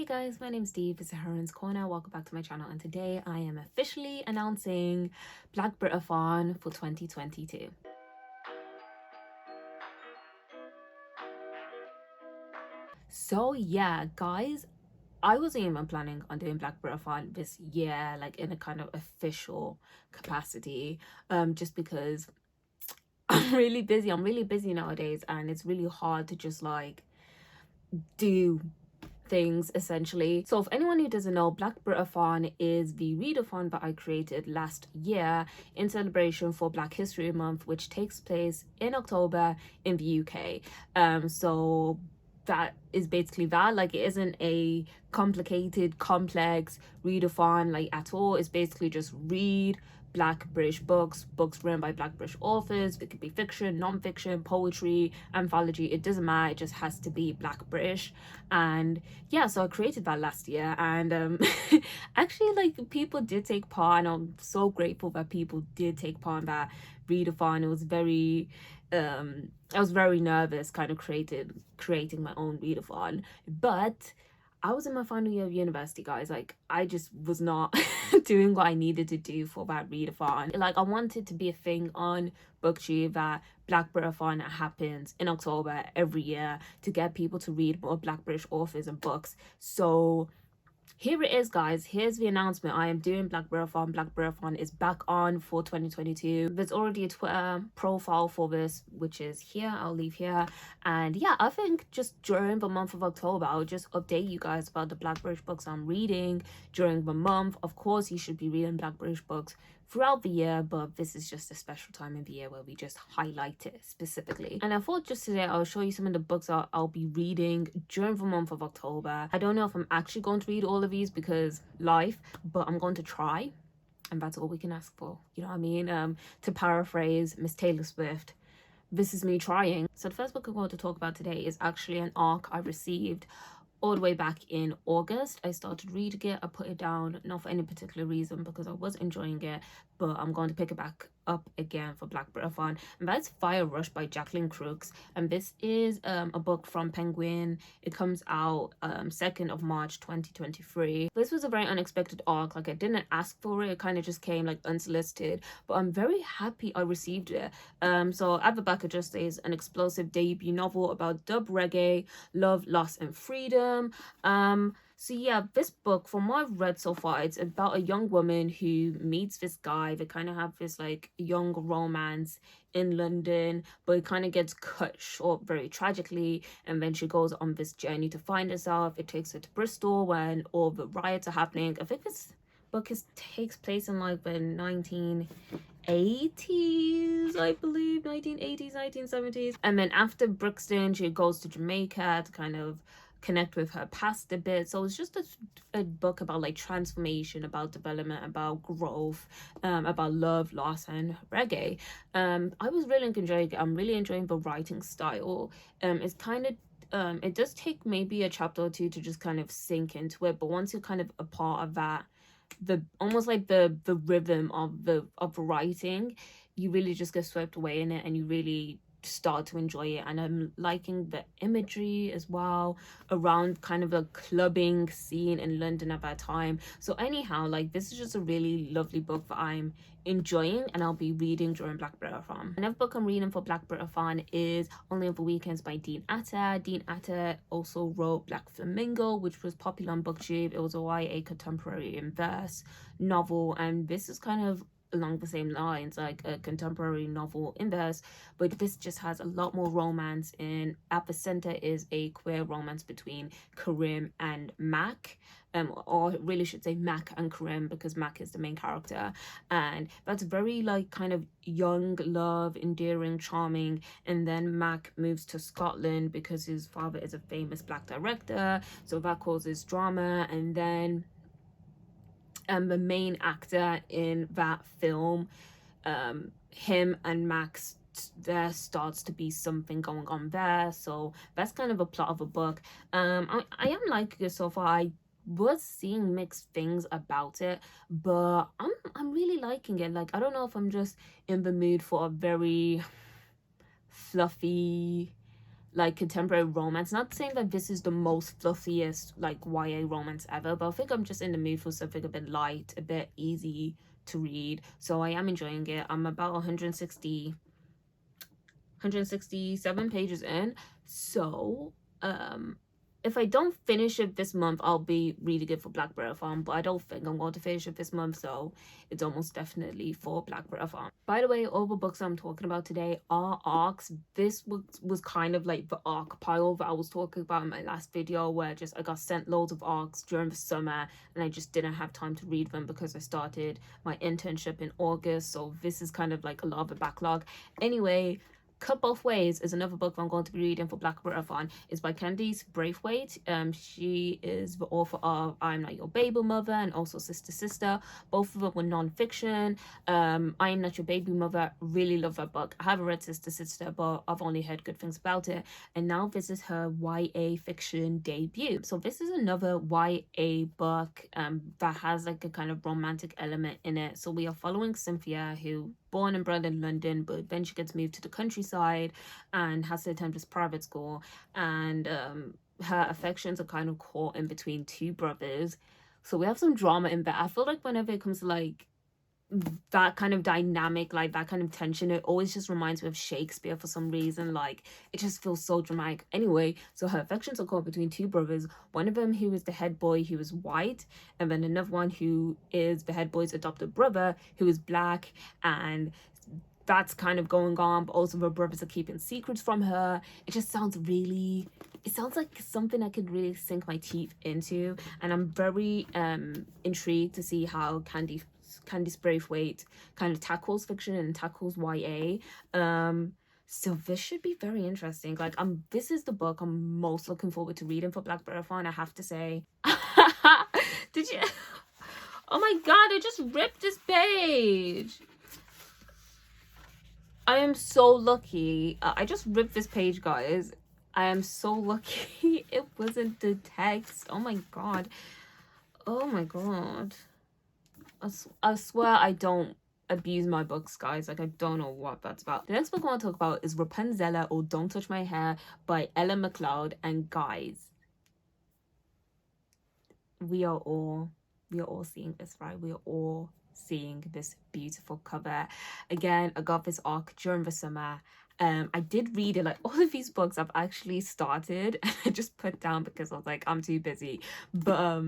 Hey guys, my name's Dee. This is Heroine's Corner. Welcome back to my channel, and today I am officially announcing BLACKBRITATHON for 2022. So yeah, guys, I wasn't even planning on doing BLACKBRITATHON this year, like in a kind of official capacity, just because I'm really busy. I'm really busy nowadays, and it's really hard to just like do things essentially. So if anyone who doesn't know, BLACKBRITATHON is the readathon that I created last year in celebration for Black History Month, which takes place in October in the UK. So that is basically that. Like, it isn't a complicated, complex readathon like at all. It's basically just read Black British books written by Black British authors. It could be fiction, non-fiction, poetry, anthology, it doesn't matter, it just has to be Black British. And yeah, so I created that last year, and actually, like, people did take part, and I'm so grateful that people did take part in that readathon. It was very I was very nervous kind of creating my own readathon, but I was in my final year of university, guys. Like, I just was not doing what I needed to do for that readathon. Like, I wanted to be a thing on BookTube that BLACKBRITATHON happens in October every year to get people to read more Black British authors and books. So here it is, guys. Here's the announcement. I am doing BLACKBRITATHON. BLACKBRITATHON is back on for 2022. There's already a Twitter profile for this, which is here. I'll leave here. And yeah, I think just during the month of October, I'll just update you guys about the Black British books I'm reading during the month. Of course, you should be reading Black British books throughout the year, but this is just a special time in the year where we just highlight it specifically. And I thought just today I'll show you some of the books I'll be reading during the month of October. I don't know if I'm actually going to read all of these because life, but I'm going to try, and that's all we can ask for, you know what I mean? To paraphrase Miss Taylor Swift, this is me trying. So the first book I'm going to talk about today is actually an ARC I received all the way back in August. I started reading it. I put it down, not for any particular reason, because I was enjoying it, but I'm going to pick it back up again for BLACKBRITATHON, and that's Fire Rush by Jacqueline Crooks. And this is a book from Penguin. It comes out 2nd of March 2023. This was a very unexpected arc. Like, I didn't ask for it. It kind of just came like unsolicited, but I'm very happy I received it. So at the back it just says an explosive debut novel about dub reggae, love, loss, and freedom. So yeah, this book, from what I've read so far, it's about a young woman who meets this guy. They kind of have this like young romance in London, but it kind of gets cut short very tragically, and then she goes on this journey to find herself. It takes her to Bristol when all the riots are happening. I think this book takes place in like the 1980s, I believe, 1980s, 1970s. And then after Brixton, she goes to Jamaica to kind of connect with her past a bit. So it's just a book about like transformation, about development, about growth, about love, loss, and reggae. I was really enjoying it. I'm really enjoying the writing style. It's kind of it does take maybe a chapter or two to just kind of sink into it, but once you're kind of a part of that, the almost like the rhythm of the writing, you really just get swept away in it, and you really start to enjoy it. And I'm liking the imagery as well around kind of a clubbing scene in London at that time. So anyhow, like, this is just a really lovely book that I'm enjoying, and I'll be reading during BLACKBRITATHON. Another book I'm reading for BLACKBRITATHON is Only on the Weekends by Dean Atta. Dean Atta also wrote Black Flamingo, which was popular on BookTube. It was a YA contemporary in verse novel, and this is kind of along the same lines, like a contemporary novel in verse, but this just has a lot more romance. In at the center is a queer romance between Karim and Mac, or really should say Mac and Karim, because Mac is the main character, and that's very like kind of young love, endearing, charming. And then Mac moves to Scotland because his father is a famous Black director, so that causes drama. And then the main actor in that film, him and Max, there starts to be something going on there. So that's kind of a plot of a book. I am liking it so far. I was seeing mixed things about it, but I'm really liking it. Like, I don't know if I'm just in the mood for a very fluffy like contemporary romance. Not saying that this is the most fluffiest like YA romance ever, but I think I'm just in the mood for something a bit light, a bit easy to read. So I am enjoying it. I'm about 167 pages in. So if I don't finish it this month, I'll be really good for BLACKBRITATHON, but I don't think I'm going to finish it this month, so it's almost definitely for BLACKBRITATHON. By the way, all the books I'm talking about today are arcs. This was kind of like the arc pile that I was talking about in my last video, where just I got sent loads of arcs during the summer and I just didn't have time to read them because I started my internship in August. So this is kind of like a lot of a backlog. Anyway, Cut Both Ways is another book I'm going to be reading for BLACKBRITATHON. It's by Candice Braithwaite. She is the author of I'm Not Your Baby Mother and also Sister Sister. Both of them were non-fiction. I Am Not Your Baby Mother, really love that book. I haven't read Sister Sister, but I've only heard good things about it. And now this is her YA fiction debut. So this is another YA book that has like a kind of romantic element in it. So we are following Cynthia, who born and bred in London, but then she gets moved to the countryside and has to attend this private school, and her affections are kind of caught in between two brothers. So we have some drama in that. I feel like whenever it comes to like that kind of dynamic, like that kind of tension, it always just reminds me of Shakespeare for some reason. Like it just feels so dramatic. Anyway, so her affections are caught between two brothers, one of them who is the head boy, who is white, and then another one who is the head boy's adopted brother, who is black. And that's kind of going on, but also her brothers are keeping secrets from her. It just sounds really, it sounds like something I could really sink my teeth into, and I'm very intrigued to see how Candice Braithwaite kind of tackles fiction and tackles YA. So this should be very interesting. Like this is the book I'm most looking forward to reading for BLACKBRITATHON, I have to say. Did you? Oh my god, I just ripped this page. I am so lucky. I just ripped this page, guys. I am so lucky it wasn't the text. Oh my god. Oh my god. I swear I don't abuse my books, guys. Like, I don't know what that's about. The next book I want to talk about is Rapunzel or Don't Touch My Hair by Ella McLeod. And guys, we are all seeing this, right? We are all seeing this beautiful cover. Again, I got this arc during the summer. I did read it. Like all of these books I've actually started and I just put down because I was like, I'm too busy. But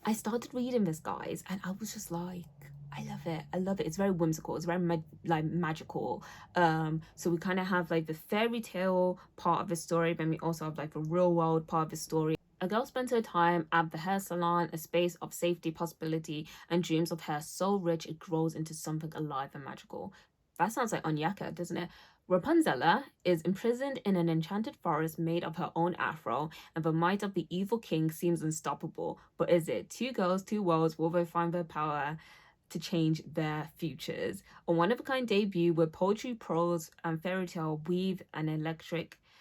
I started reading this, guys, and I was just like, I love it. I love it. It's very whimsical. It's very like magical. So we kind of have like the fairy tale part of the story, but we also have like the real world part of the story. A girl spends her time at the hair salon, a space of safety, possibility, and dreams of hair so rich it grows into something alive and magical. That sounds like Onyeka, doesn't it? Rapunzel is imprisoned in an enchanted forest made of her own afro, and the might of the evil king seems unstoppable. But is it? Two girls, two worlds, will they find their power to change their futures? A one-of-a-kind debut where poetry, prose, and fairy tale weave an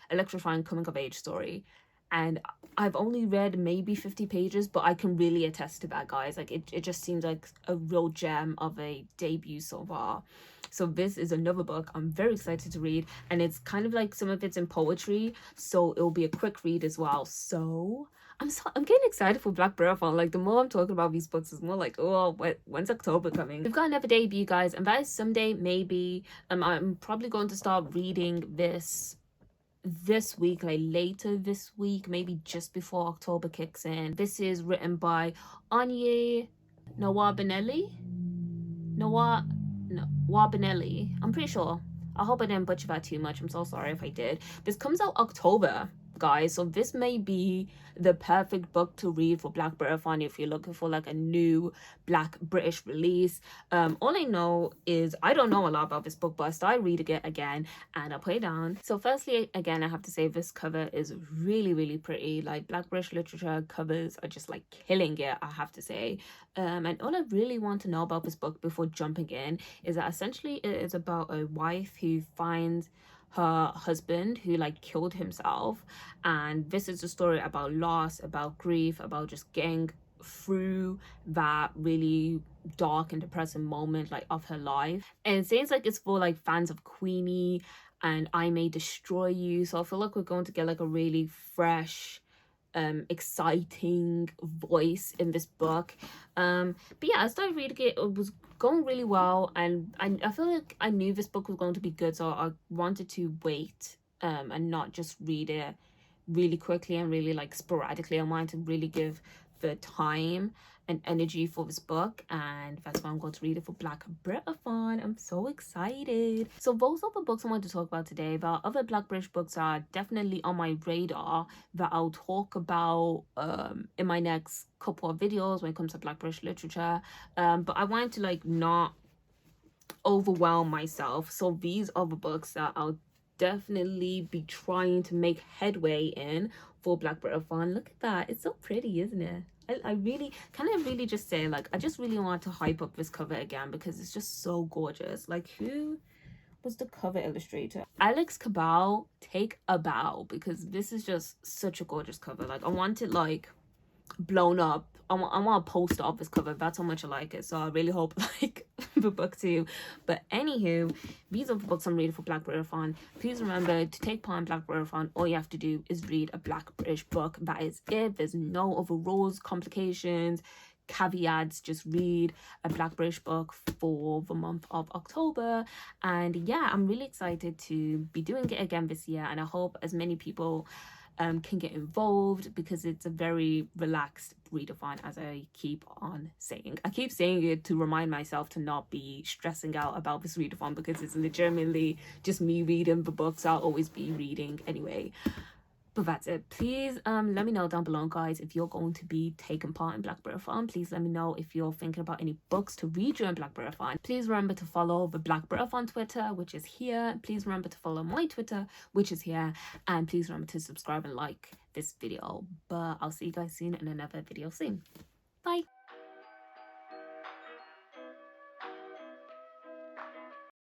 electrifying coming-of-age story. And I've only read maybe 50 pages, but I can really attest to that, guys. Like it just seems like a real gem of a debut so far. So this is another book I'm very excited to read, and it's kind of like some of it's in poetry, so it'll be a quick read as well. So I'm getting excited for BLACKBRITATHON. Like the more I'm talking about these books, it's more like, oh, when's October coming? We've got another debut, guys, and that is someday maybe. I'm probably going to start reading this week, like later this week, maybe just before October kicks in. This is written by Anya Nawabinelli. Wabinelli. I'm pretty sure. I hope I didn't butcher that too much. I'm so sorry if I did. This comes out October, guys, so this may be the perfect book to read for BLACKBRITATHON if you're looking for like a new Black British release. All I know is I don't know a lot about this book, but I started reading it again and I put it down. So firstly, again, I have to say this cover is really, really pretty. Like Black British literature covers are just like killing it, I have to say. And all I really want to know about this book before jumping in is that essentially it is about a wife who finds her husband who like killed himself, and this is a story about loss, about grief, about just getting through that really dark and depressing moment like of her life. And it seems like it's for like fans of Queenie and I May Destroy You. So I feel like we're going to get like a really fresh, exciting voice in this book. But yeah, I started reading it. It was going really well, and I feel like I knew this book was going to be good, so I wanted to wait and not just read it really quickly and really like sporadically. I wanted to really give the time and energy for this book, and that's why I'm going to read it for Black Britathon. I'm so excited. So those are the books I want to talk about today. The other Black British books are definitely on my radar that I'll talk about in my next couple of videos when it comes to Black British literature. But I wanted to like not overwhelm myself, so these are the books that I'll definitely be trying to make headway in for Black Britathon. Look at that, it's so pretty, isn't it? I really, can I really just say, like, I just really want to hype up this cover again because it's just so gorgeous. Like, who was the cover illustrator? Alex Cabal, take a bow, because this is just such a gorgeous cover. Like, I want it like blown up. I want a poster of this cover. That's how much I like it. So I really hope like the book too. But anywho, these are the books I'm reading for Black Britathon. Please remember to take part in Black Britathon. All you have to do is read a Black British book. That is it. There's no other rules, complications, caveats. Just read a Black British book for the month of October. And yeah, I'm really excited to be doing it again this year, and I hope as many people can get involved, because it's a very relaxed readathon, as I keep on saying. I keep saying it to remind myself to not be stressing out about this readathon, because it's legitimately just me reading the books I'll always be reading anyway. But that's it. Please let me know down below, guys, if you're going to be taking part in Black Britathon. Please let me know if you're thinking about any books to read during Black Britathon. Please remember to follow the Black Britathon Twitter, which is here. Please remember to follow my Twitter, which is here. And please remember to subscribe and like this video. But I'll see you guys soon in another video soon. Bye.